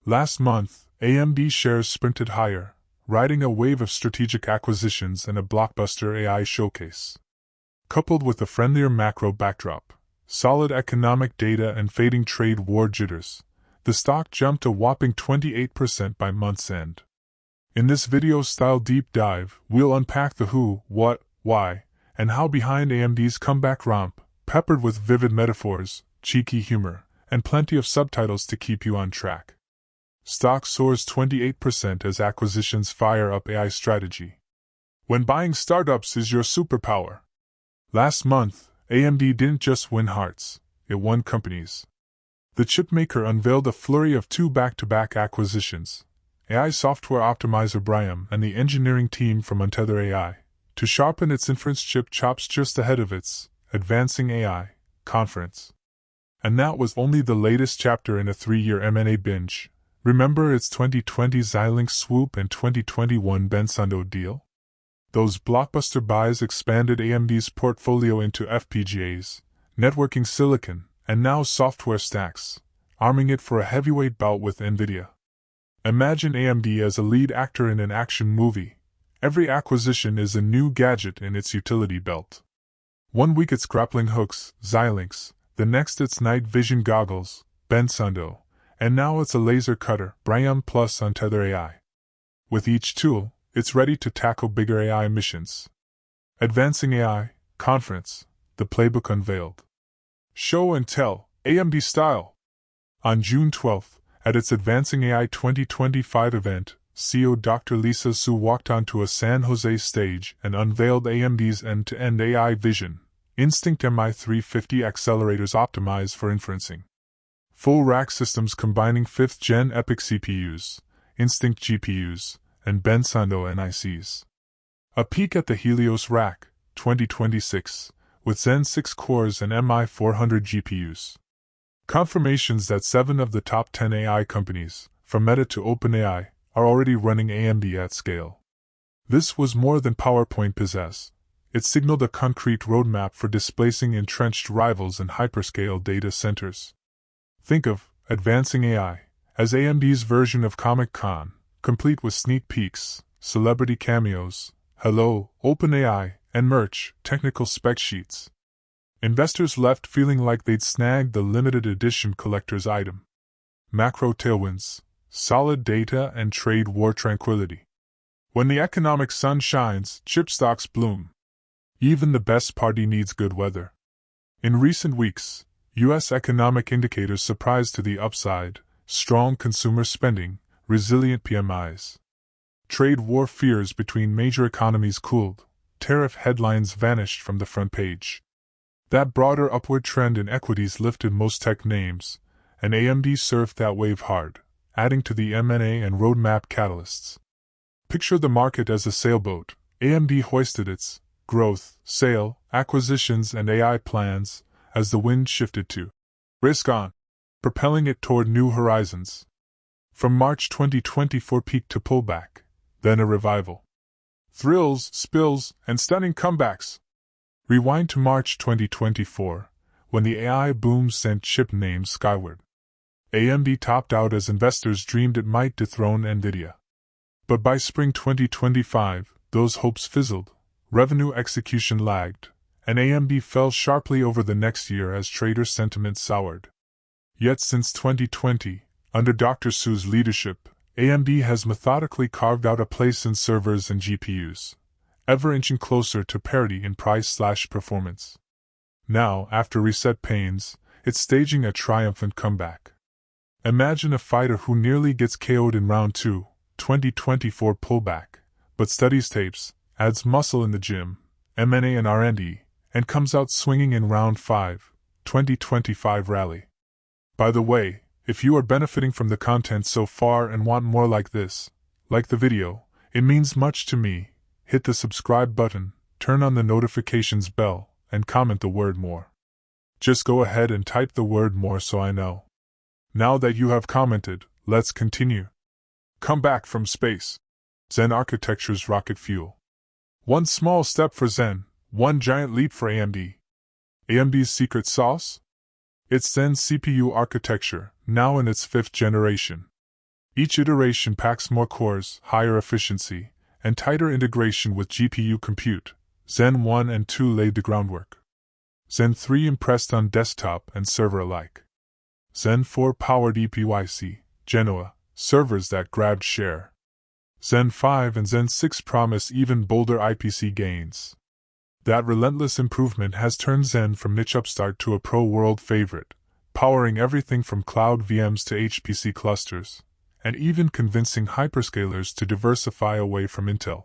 Last month, AMD shares sprinted higher, riding a wave of strategic acquisitions and a blockbuster AI showcase. Coupled with a friendlier macro backdrop, solid economic data and fading trade war jitters, the stock jumped a whopping 28% by month's end. In this video-style deep dive, we'll unpack the who, what, why, and how behind AMD's comeback romp, peppered with vivid metaphors, cheeky humor, and plenty of subtitles to keep you on track. Stock soars 28% as acquisitions fire up AI strategy. When buying startups is your superpower. Last month, AMD didn't just win hearts, it won companies. The chipmaker unveiled a flurry of two back-to-back acquisitions, AI software optimizer Triumphant and the engineering team from Untether AI, to sharpen its inference chip chops just ahead of its Advancing AI conference. And that was only the latest chapter in a 3-year M&A binge. Remember its 2020 Xilinx swoop and 2021 Pensando deal? Those blockbuster buys expanded AMD's portfolio into FPGAs, networking silicon, and now software stacks, arming it for a heavyweight bout with NVIDIA. Imagine AMD as a lead actor in an action movie. Every acquisition is a new gadget in its utility belt. 1 week it's grappling hooks, Xilinx, the next it's night vision goggles, Pensando, and now it's a laser cutter, Triumphant plus Untether AI. With each tool, it's ready to tackle bigger AI missions. Advancing AI conference, the playbook unveiled. Show and tell, AMD style. On June 12th, at its Advancing AI 2025 event, CEO Dr. Lisa Su walked onto a San Jose stage and unveiled AMD's end-to-end AI vision, Instinct MI350 accelerators optimized for inferencing. Full rack systems combining 5th-gen EPYC CPUs, Instinct GPUs, and Pensando NICs. A peek at the Helios rack, 2026, with Zen 6 cores and MI400 GPUs. Confirmations that 7 of the top 10 AI companies, from Meta to OpenAI, are already running AMD at scale. This was more than PowerPoint pizzazz. It signaled a concrete roadmap for displacing entrenched rivals in hyperscale data centers. Think of Advancing AI as AMD's version of Comic-Con, complete with sneak peeks, celebrity cameos, hello, OpenAI, and merch, technical spec sheets. Investors left feeling like they'd snagged the limited edition collector's item. Macro tailwinds, solid data and trade war tranquility. When the economic sun shines, chip stocks bloom. Even the best party needs good weather. In recent weeks, U.S. economic indicators surprised to the upside, strong consumer spending, resilient PMIs. Trade war fears between major economies cooled, tariff headlines vanished from the front page. That broader upward trend in equities lifted most tech names, and AMD surfed that wave hard, adding to the M&A and roadmap catalysts. Picture the market as a sailboat. AMD hoisted its growth, sale, acquisitions, and AI plans as the wind shifted to risk on, propelling it toward new horizons. From March 2024 peak to pullback, then a revival. Thrills, spills, and stunning comebacks. Rewind to March 2024, when the AI boom sent chip names skyward. AMD topped out as investors dreamed it might dethrone NVIDIA. But by spring 2025, those hopes fizzled, revenue execution lagged, and AMD fell sharply over the next year as trader sentiment soured. Yet since 2020, under Dr. Su's leadership, AMD has methodically carved out a place in servers and GPUs, ever inching closer to parity in price/performance. Now, after reset pains, it's staging a triumphant comeback. Imagine a fighter who nearly gets KO'd in round 2, 2024 pullback, but studies tapes, adds muscle in the gym, M&A and R&D, and comes out swinging in round 5, 2025 rally. By the way, if you are benefiting from the content so far and want more like this, like the video, it means much to me. Hit the subscribe button, turn on the notifications bell, and comment the word more. Just go ahead and type the word more so I know. Now that you have commented, let's continue. Come back from space. Zen architecture's rocket fuel. One small step for Zen, one giant leap for AMD. AMD's secret sauce? It's Zen's CPU architecture, now in its 5th generation. Each iteration packs more cores, higher efficiency, and tighter integration with GPU compute. Zen 1 and 2 laid the groundwork. Zen 3 impressed on desktop and server alike. Zen 4 powered EPYC, Genoa, servers that grabbed share. Zen 5 and Zen 6 promise even bolder IPC gains. That relentless improvement has turned Zen from niche upstart to a pro-world favorite, powering everything from cloud VMs to HPC clusters, and even convincing hyperscalers to diversify away from Intel.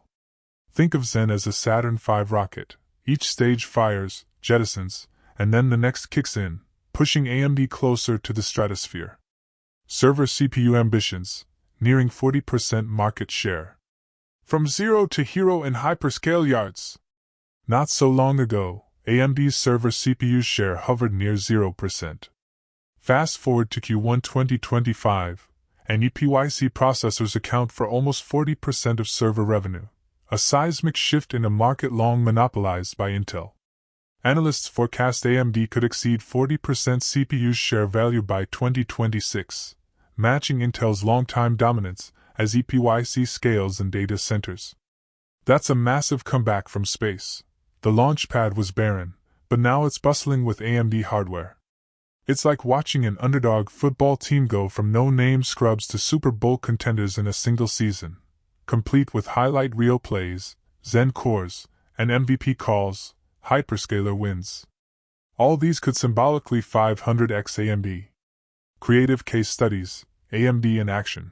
Think of Zen as a Saturn V rocket. Each stage fires, jettisons, and then the next kicks in, pushing AMD closer to the stratosphere. Server CPU ambitions, nearing 40% market share. From zero to hero in hyperscale yards. Not so long ago, AMD's server CPU share hovered near 0%. Fast forward to Q1 2025, and EPYC processors account for almost 40% of server revenue, a seismic shift in a market long monopolized by Intel. Analysts forecast AMD could exceed 40% CPU share value by 2026, matching Intel's longtime dominance as EPYC scales in data centers. That's a massive comeback from space. The launch pad was barren, but now it's bustling with AMD hardware. It's like watching an underdog football team go from no-name scrubs to Super Bowl contenders in a single season, complete with highlight reel plays, Zen cores, and MVP calls, hyperscaler wins. All these could symbolically 500x AMD. Creative case studies, AMD in action.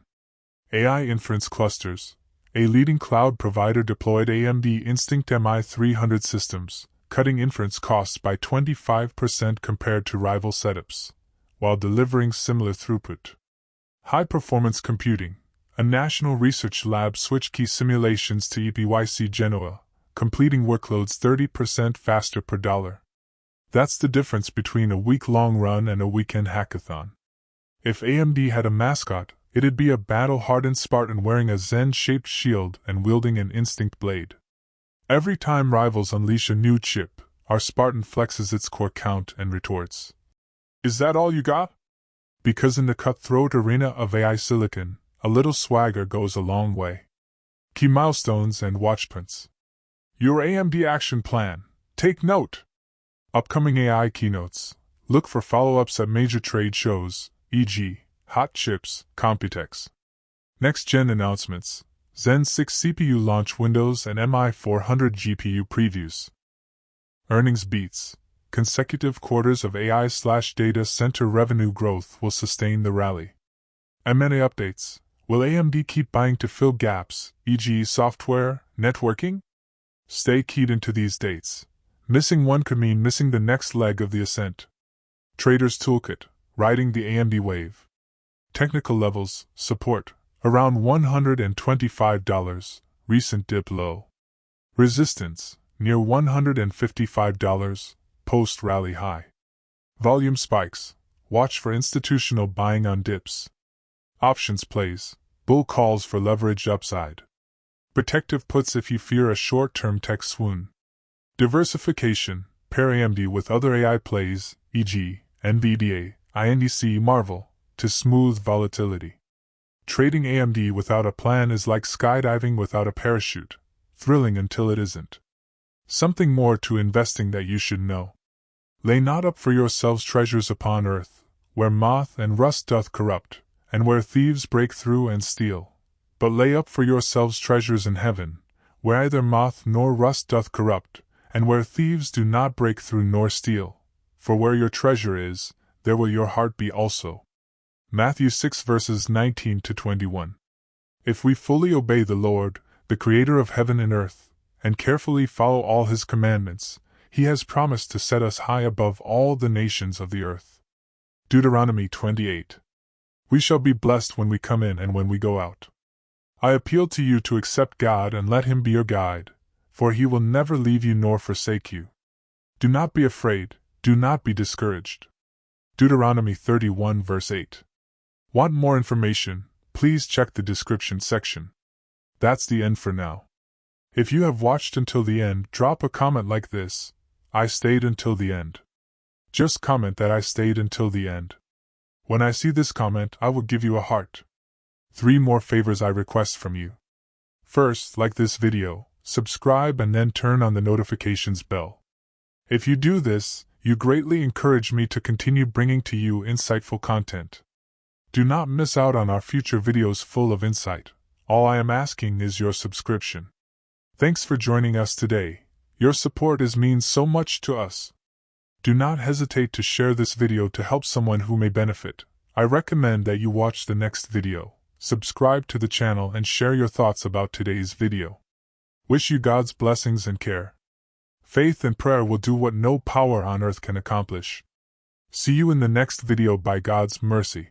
AI inference clusters. A leading cloud provider deployed AMD Instinct MI300 systems, cutting inference costs by 25% compared to rival setups, while delivering similar throughput. High-performance computing. A national research lab switched key simulations to EPYC Genoa, completing workloads 30% faster per dollar. That's the difference between a week-long run and a weekend hackathon. If AMD had a mascot, it'd be a battle-hardened Spartan wearing a Zen-shaped shield and wielding an Instinct blade. Every time rivals unleash a new chip, our Spartan flexes its core count and retorts. Is that all you got? Because in the cutthroat arena of AI silicon, a little swagger goes a long way. Key milestones and watchpoints. Your AMD action plan. Take note. Upcoming AI keynotes. Look for follow-ups at major trade shows, e.g., Hot Chips, Computex. Next-gen announcements. Zen 6 CPU launch Windows and MI400 GPU previews. Earnings beats. Consecutive quarters of AI/data center revenue growth will sustain the rally. M&A updates. Will AMD keep buying to fill gaps, e.g. software, networking? Stay keyed into these dates. Missing one could mean missing the next leg of the ascent. Trader's Toolkit. Riding the AMD wave. Technical levels. Support. Around $125, recent dip low. Resistance, near $155, post-rally high. Volume spikes, watch for institutional buying on dips. Options plays, bull calls for leveraged upside. Protective puts if you fear a short-term tech swoon. Diversification, pair AMD with other AI plays, e.g., NVIDIA, INDC, Marvel, to smooth volatility. Trading AMD without a plan is like skydiving without a parachute, thrilling until it isn't. Something more to investing that you should know. Lay not up for yourselves treasures upon earth, where moth and rust doth corrupt, and where thieves break through and steal. But lay up for yourselves treasures in heaven, where neither moth nor rust doth corrupt, and where thieves do not break through nor steal. For where your treasure is, there will your heart be also. Matthew 6 verses 19 to 21. If we fully obey the Lord, the Creator of heaven and earth, and carefully follow all His commandments, He has promised to set us high above all the nations of the earth. Deuteronomy 28. We shall be blessed when we come in and when we go out. I appeal to you to accept God and let Him be your guide, for He will never leave you nor forsake you. Do not be afraid, do not be discouraged. Deuteronomy 31 verse 8. Want more information? Please check the description section. That's the end for now. If you have watched until the end, drop a comment like this: I stayed until the end. Just comment that I stayed until the end. When I see this comment, I will give you a heart. 3 more favors I request from you. First, like this video, subscribe and then turn on the notifications bell. If you do this, you greatly encourage me to continue bringing to you insightful content. Do not miss out on our future videos full of insight. All I am asking is your subscription. Thanks for joining us today. Your support means so much to us. Do not hesitate to share this video to help someone who may benefit. I recommend that you watch the next video, subscribe to the channel and share your thoughts about today's video. Wish you God's blessings and care. Faith and prayer will do what no power on earth can accomplish. See you in the next video by God's mercy.